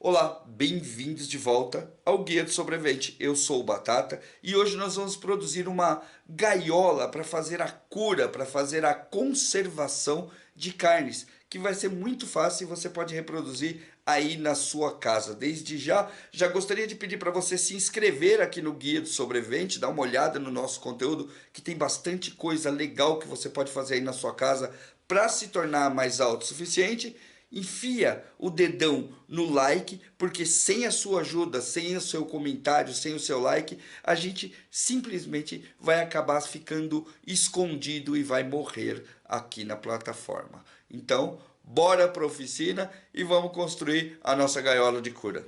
Olá, bem-vindos de volta ao Guia do Sobrevivente. Eu sou o Batata e hoje nós vamos produzir uma gaiola para fazer a cura, para fazer a conservação de carnes, que vai ser muito fácil e você pode reproduzir aí na sua casa. Desde já gostaria de pedir para você se inscrever aqui no Guia do Sobrevivente, dar uma olhada no nosso conteúdo, que tem bastante coisa legal que você pode fazer aí na sua casa para se tornar mais autossuficiente. Enfia o dedão no like, porque sem a sua ajuda, sem o seu comentário, sem o seu like, a gente simplesmente vai acabar ficando escondido e vai morrer aqui na plataforma. Então, bora para a oficina e vamos construir a nossa gaiola de cura.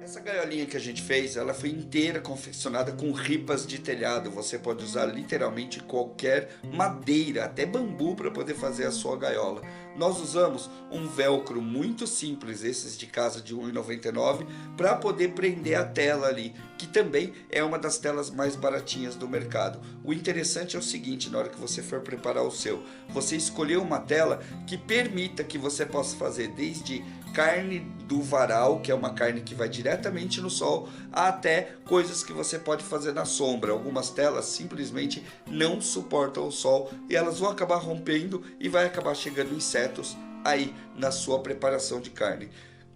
Essa gaiolinha que a gente fez, ela foi inteira confeccionada com ripas de telhado. Você pode usar literalmente qualquer madeira, até bambu, para poder fazer a sua gaiola. Nós usamos um velcro muito simples, esses de casa de R$ 1,99, para poder prender a tela ali, que também é uma das telas mais baratinhas do mercado. O interessante é o seguinte, na hora que você for preparar o seu, você escolheu uma tela que permita que você possa fazer desde carne do varal, que é uma carne que vai diretamente no sol, até coisas que você pode fazer na sombra. Algumas telas simplesmente não suportam o sol e elas vão acabar rompendo e vai acabar chegando insetos aí na sua preparação de carne.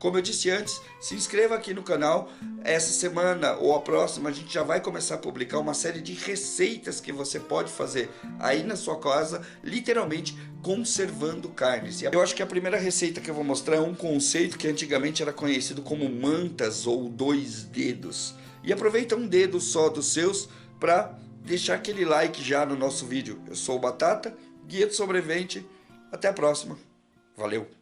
Como eu disse antes, se inscreva aqui no canal. Essa semana ou a próxima a gente já vai começar a publicar uma série de receitas que você pode fazer aí na sua casa, literalmente conservando carnes. Eu acho que a primeira receita que eu vou mostrar é um conceito que antigamente era conhecido como mantas ou 2 dedos. E aproveita um dedo só dos seus para deixar aquele like já no nosso vídeo. Eu sou o Batata, guia do sobrevivente. Até a próxima. Valeu!